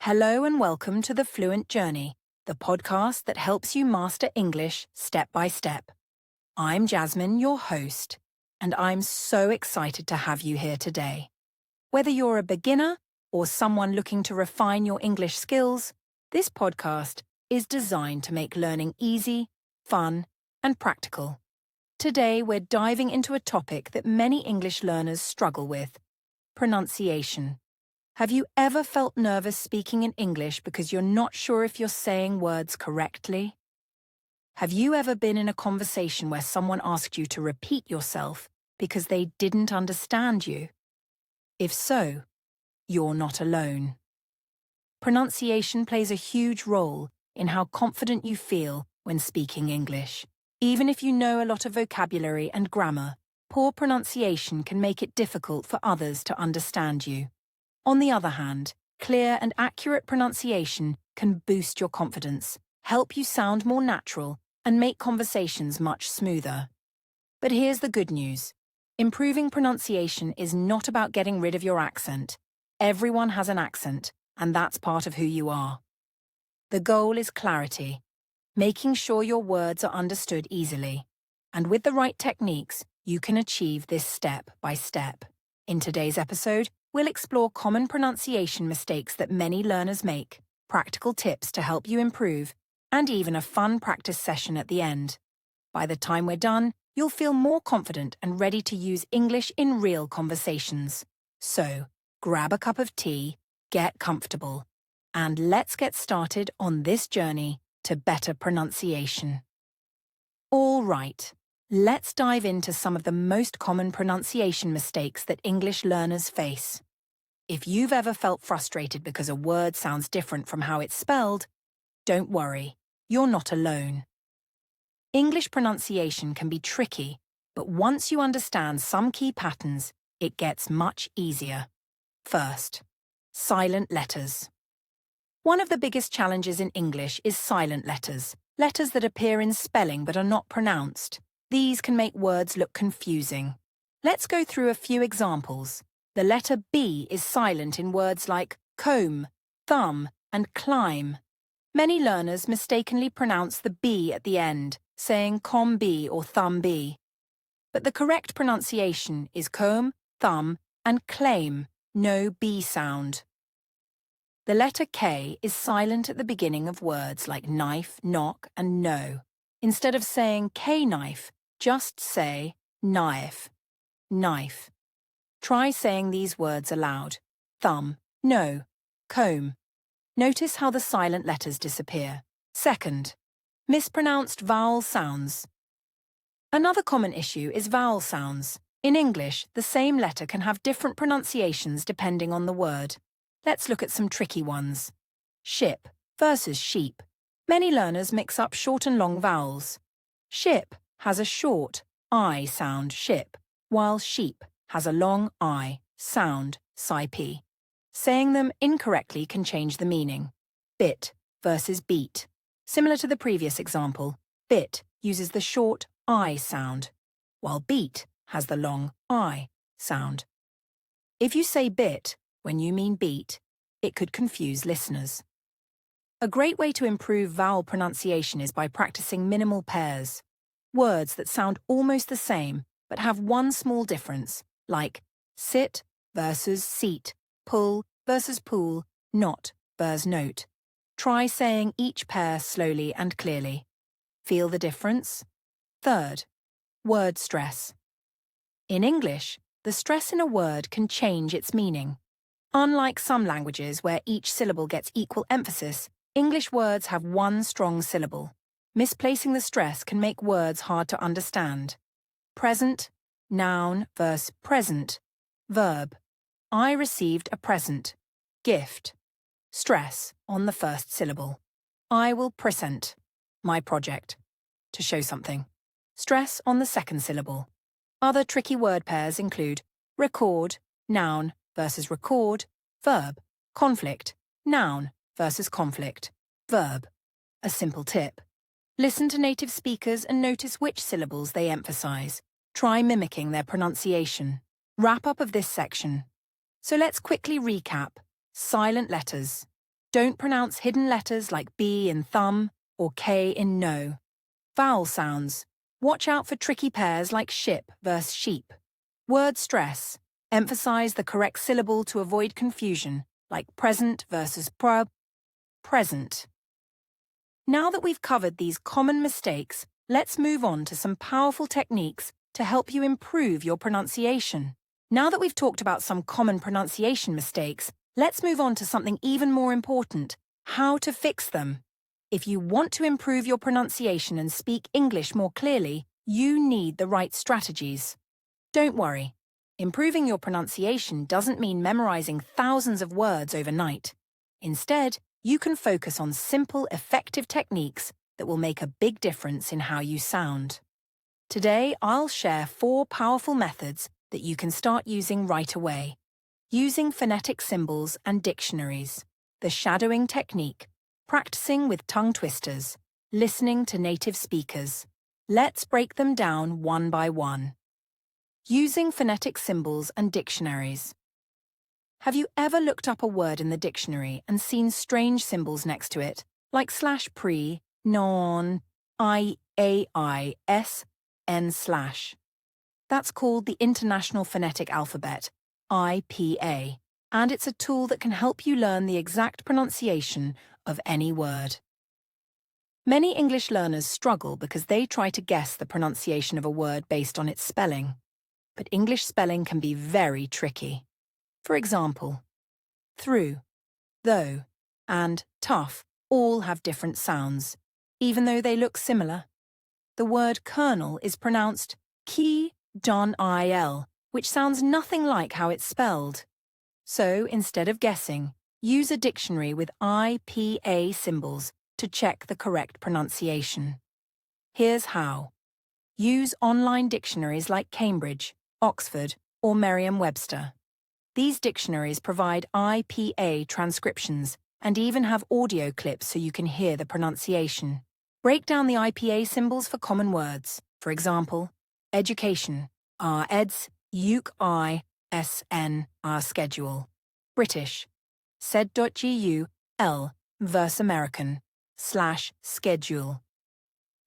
Hello and welcome to the Fluent Journey, the podcast that helps you master English step by step. I'm Jasmine, your host, and I'm so excited to have you here today. Whether you're a beginner or someone looking to refine your English skills, this podcast is designed to make learning easy, fun, and practical. Today, we're diving into a topic that many English learners struggle with: pronunciation. Have you ever felt nervous speaking in English because you're not sure if you're saying words correctly? Have you ever been in a conversation where someone asked you to repeat yourself because they didn't understand you? If so, you're not alone. Pronunciation plays a huge role in how confident you feel when speaking English. Even if you know a lot of vocabulary and grammar, poor pronunciation can make it difficult for others to understand you. On the other hand, clear and accurate pronunciation can boost your confidence, help you sound more natural, and make conversations much smoother. But here's the good news. Improving pronunciation is not about getting rid of your accent. Everyone has an accent, and that's part of who you are. The goal is clarity, making sure your words are understood easily. And with the right techniques, you can achieve this step by step. In today's episode, we'll explore common pronunciation mistakes that many learners make, practical tips to help you improve, and even a fun practice session at the end. By the time we're done, you'll feel more confident and ready to use English in real conversations. So, grab a cup of tea, get comfortable, and let's get started on this journey to better pronunciation. All right. Let's dive into some of the most common pronunciation mistakes that English learners face. If you've ever felt frustrated because a word sounds different from how it's spelled, don't worry, you're not alone. English pronunciation can be tricky, but once you understand some key patterns, it gets much easier. First, silent letters. One of the biggest challenges in English is silent letters, letters that appear in spelling but are not pronounced. These can make words look confusing. Let's go through a few examples. The letter B is silent in words like comb, thumb, and climb. Many learners mistakenly pronounce the B at the end, saying comb B or thumb B. But the correct pronunciation is comb, thumb, and claim, no B sound. The letter K is silent at the beginning of words like knife, knock, and know. Instead of saying K-knife, just say knife, knife. Try saying these words aloud. Thumb, no, comb. Notice how the silent letters disappear. Second, mispronounced vowel sounds. Another common issue is vowel sounds. In English, the same letter can have different pronunciations depending on the word. Let's look at some tricky ones. Ship versus sheep. Many learners mix up short and long vowels. Ship has a short I sound, ship, while sheep has a long I sound, sip. Saying them incorrectly can change the meaning. Bit versus beat. Similar to the previous example, bit uses the short I sound, while beat has the long I sound. If you say bit when you mean beat, it could confuse listeners. A great way to improve vowel pronunciation is by practicing minimal pairs. Words that sound almost the same but have one small difference, like sit versus seat, pull versus pool, not versus note. Try saying each pair slowly and clearly. Feel the difference? Third, word stress. In English, the stress in a word can change its meaning. Unlike some languages where each syllable gets equal emphasis, English words have one strong syllable. Misplacing the stress can make words hard to understand. Present, noun versus present, verb. I received a present, gift. Stress on the first syllable. I will present, my project, to show something. Stress on the second syllable. Other tricky word pairs include record, noun versus record, verb. Conflict, noun versus conflict, verb. A simple tip. Listen to native speakers and notice which syllables they emphasize. Try mimicking their pronunciation. Wrap up of this section. So let's quickly recap. Silent letters. Don't pronounce hidden letters like B in thumb or K in no. Vowel sounds. Watch out for tricky pairs like ship versus sheep. Word stress. Emphasize the correct syllable to avoid confusion, like present versus present. Now that we've covered these common mistakes, let's move on to some powerful techniques to help you improve your pronunciation. Now that we've talked about some common pronunciation mistakes, let's move on to something even more important: how to fix them. If you want to improve your pronunciation and speak English more clearly, you need the right strategies. Don't worry. Improving your pronunciation doesn't mean memorizing thousands of words overnight. Instead, you can focus on simple, effective techniques that will make a big difference in how you sound. Today, I'll share 4 powerful methods that you can start using right away. Using phonetic symbols and dictionaries, the shadowing technique, practicing with tongue twisters, listening to native speakers. Let's break them down one by one. Using phonetic symbols and dictionaries. Have you ever looked up a word in the dictionary and seen strange symbols next to it, like /pre, non, I, a, I, s, n slash? That's called the International Phonetic Alphabet, IPA, and it's a tool that can help you learn the exact pronunciation of any word. Many English learners struggle because they try to guess the pronunciation of a word based on its spelling. But English spelling can be very tricky. For example, through, though, and tough all have different sounds, even though they look similar. The word kernel is pronounced ki-don-il, which sounds nothing like how it's spelled. So, instead of guessing, use a dictionary with IPA symbols to check the correct pronunciation. Here's how. Use online dictionaries like Cambridge, Oxford, or Merriam-Webster. These dictionaries provide IPA transcriptions and even have audio clips so you can hear the pronunciation. Break down the IPA symbols for common words. For example, education, eds, uk I, sn, schedule. British, sed.gu, l, verse American, /schedule.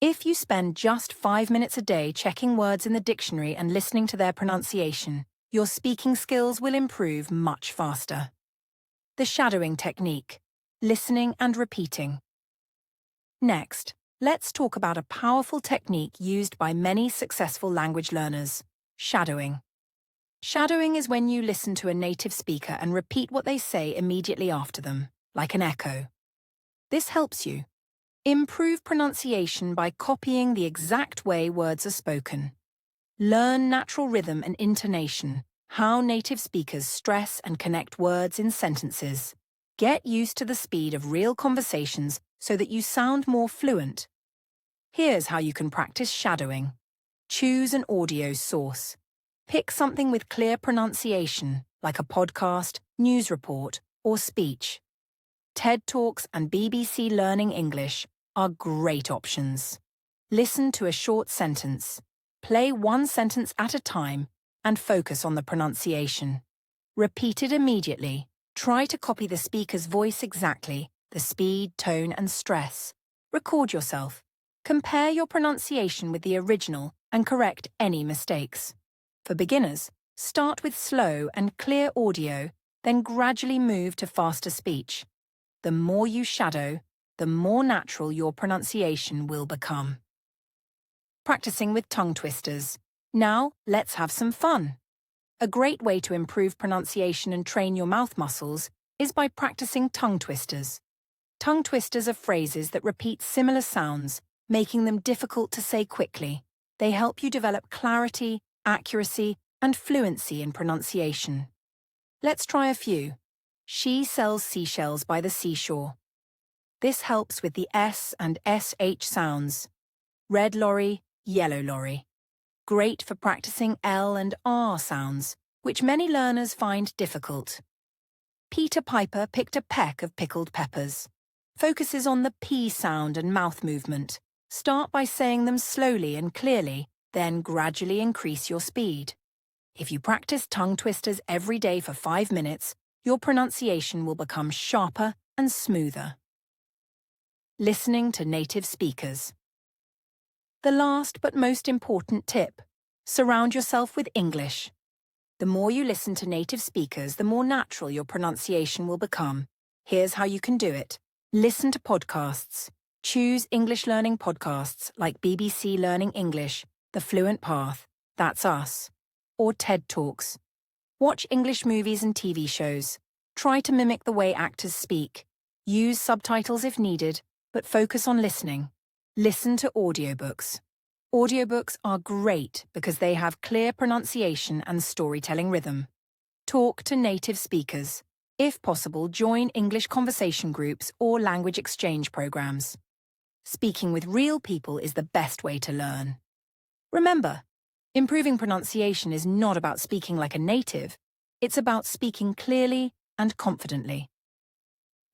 If you spend just 5 minutes a day checking words in the dictionary and listening to their pronunciation, your speaking skills will improve much faster. The shadowing technique, listening and repeating. Next, let's talk about a powerful technique used by many successful language learners, shadowing. Shadowing is when you listen to a native speaker and repeat what they say immediately after them, like an echo. This helps you improve pronunciation by copying the exact way words are spoken. Learn natural rhythm and intonation, how native speakers stress and connect words in sentences. Get used to the speed of real conversations so that you sound more fluent. Here's how you can practice shadowing. Choose an audio source. Pick something with clear pronunciation, like a podcast, news report, or speech. TED Talks and BBC Learning English are great options. Listen to a short sentence. Play one sentence at a time and focus on the pronunciation. Repeat it immediately. Try to copy the speaker's voice exactly, the speed, tone, and stress. Record yourself. Compare your pronunciation with the original and correct any mistakes. For beginners, start with slow and clear audio, then gradually move to faster speech. The more you shadow, the more natural your pronunciation will become. Practicing with tongue twisters. Now, let's have some fun. A great way to improve pronunciation and train your mouth muscles is by practicing tongue twisters. Tongue twisters are phrases that repeat similar sounds, making them difficult to say quickly. They help you develop clarity, accuracy, and fluency in pronunciation. Let's try a few. She sells seashells by the seashore. This helps with the S and SH sounds. Red lorry, yellow lorry. Great for practicing L and R sounds, which many learners find difficult. Peter Piper picked a peck of pickled peppers. Focuses on the P sound and mouth movement. Start by saying them slowly and clearly, then gradually increase your speed. If you practice tongue twisters every day for 5 minutes, your pronunciation will become sharper and smoother. Listening to native speakers. The last but most important tip: surround yourself with English. The more you listen to native speakers, the more natural your pronunciation will become. Here's how you can do it. Listen to podcasts. Choose English learning podcasts like BBC Learning English, The Fluent Path, That's Us, or TED Talks. Watch English movies and TV shows. Try to mimic the way actors speak. Use subtitles if needed, but focus on listening. Listen to audiobooks. Audiobooks are great because they have clear pronunciation and storytelling rhythm. Talk to native speakers. If possible, join English conversation groups or language exchange programs. Speaking with real people is the best way to learn. Remember, improving pronunciation is not about speaking like a native. It's about speaking clearly and confidently.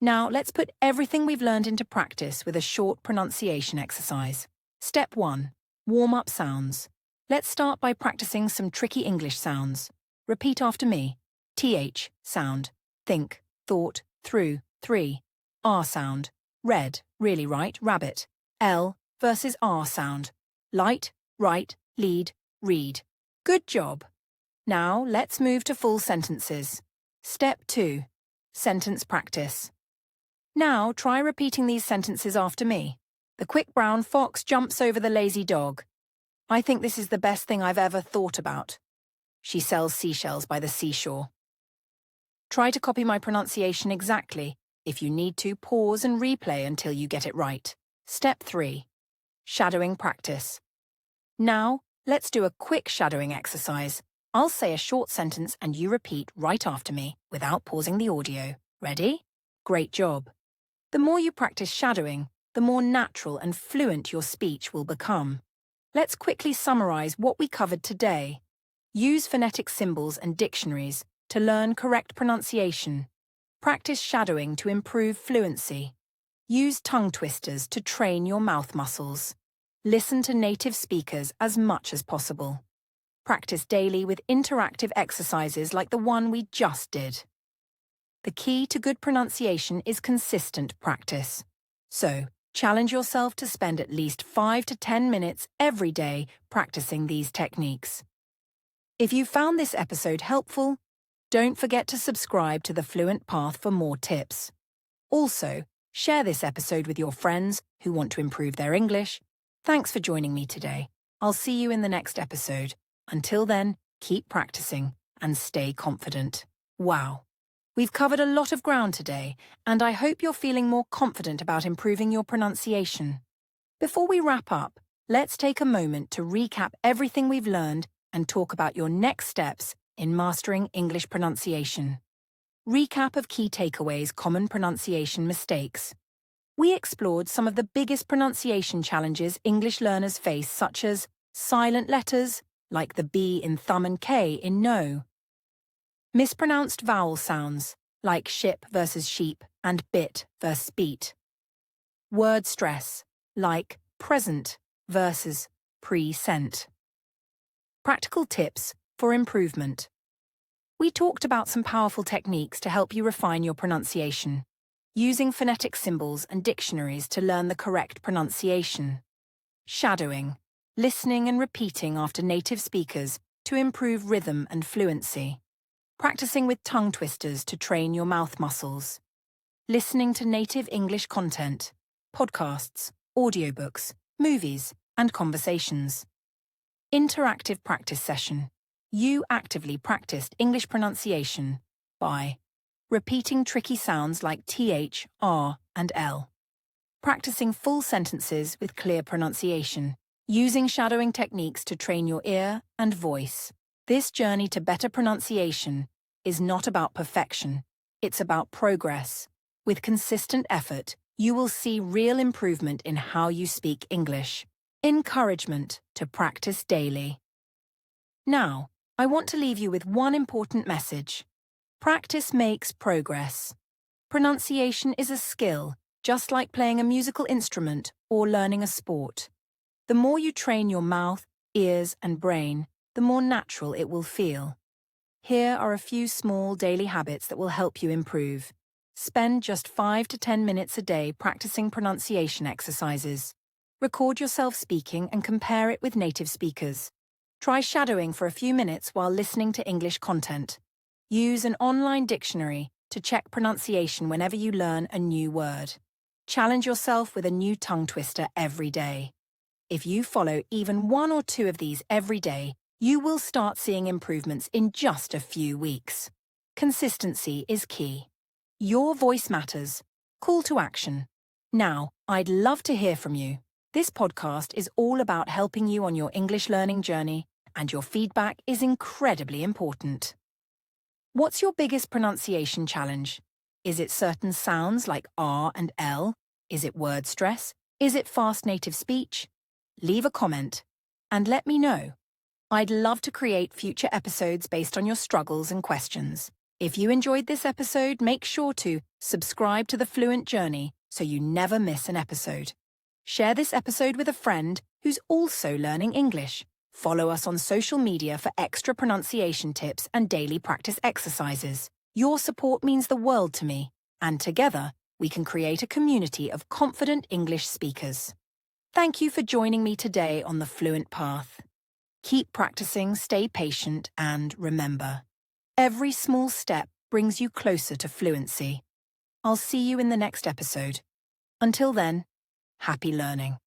Now, let's put everything we've learned into practice with a short pronunciation exercise. Step 1. Warm-up sounds. Let's start by practicing some tricky English sounds. Repeat after me. TH sound. Think, thought, through, 3. R sound. Red, really right, rabbit. L versus R sound. Light, right, lead, read. Good job. Now, let's move to full sentences. Step 2. Sentence practice. Now, try repeating these sentences after me. The quick brown fox jumps over the lazy dog. I think this is the best thing I've ever thought about. She sells seashells by the seashore. Try to copy my pronunciation exactly. If you need to, pause and replay until you get it right. Step 3. Shadowing practice. Now, let's do a quick shadowing exercise. I'll say a short sentence and you repeat right after me without pausing the audio. Ready? Great job. The more you practice shadowing, the more natural and fluent your speech will become. Let's quickly summarize what we covered today. Use phonetic symbols and dictionaries to learn correct pronunciation. Practice shadowing to improve fluency. Use tongue twisters to train your mouth muscles. Listen to native speakers as much as possible. Practice daily with interactive exercises like the one we just did. The key to good pronunciation is consistent practice. So, challenge yourself to spend at least 5 to 10 minutes every day practicing these techniques. If you found this episode helpful, don't forget to subscribe to the Fluent Path for more tips. Also, share this episode with your friends who want to improve their English. Thanks for joining me today. I'll see you in the next episode. Until then, keep practicing and stay confident. Wow. We've covered a lot of ground today, and I hope you're feeling more confident about improving your pronunciation. Before we wrap up, let's take a moment to recap everything we've learned and talk about your next steps in mastering English pronunciation. Recap of key takeaways, common pronunciation mistakes. We explored some of the biggest pronunciation challenges English learners face, such as silent letters, like the B in thumb and K in no. Mispronounced vowel sounds, like ship versus sheep and bit versus beat. Word stress, like present versus pre-sent. Practical tips for improvement. We talked about some powerful techniques to help you refine your pronunciation, using phonetic symbols and dictionaries to learn the correct pronunciation. Shadowing, listening and repeating after native speakers to improve rhythm and fluency. Practicing with tongue twisters to train your mouth muscles. Listening to native English content, podcasts, audiobooks, movies, and conversations. Interactive practice session. You actively practiced English pronunciation by repeating tricky sounds like TH, R, and L. Practicing full sentences with clear pronunciation. Using shadowing techniques to train your ear and voice. This journey to better pronunciation is not about perfection, it's about progress. With consistent effort, you will see real improvement in how you speak English. Encouragement to practice daily. Now, I want to leave you with one important message. Practice makes progress. Pronunciation is a skill, just like playing a musical instrument or learning a sport. The more you train your mouth, ears, and brain, the more natural it will feel. Here are a few small daily habits that will help you improve. Spend just 5 to 10 minutes a day practicing pronunciation exercises. Record yourself speaking and compare it with native speakers. Try shadowing for a few minutes while listening to English content. Use an online dictionary to check pronunciation whenever you learn a new word. Challenge yourself with a new tongue twister every day. If you follow even 1 or 2 of these every day, you will start seeing improvements in just a few weeks. Consistency is key. Your voice matters. Call to action. Now, I'd love to hear from you. This podcast is all about helping you on your English learning journey, and your feedback is incredibly important. What's your biggest pronunciation challenge? Is it certain sounds like R and L? Is it word stress? Is it fast native speech? Leave a comment and let me know. I'd love to create future episodes based on your struggles and questions. If you enjoyed this episode, make sure to subscribe to the Fluent Journey so you never miss an episode. Share this episode with a friend who's also learning English. Follow us on social media for extra pronunciation tips and daily practice exercises. Your support means the world to me, and together we can create a community of confident English speakers. Thank you for joining me today on the Fluent Path. Keep practicing, stay patient, and remember, every small step brings you closer to fluency. I'll see you in the next episode. Until then, happy learning.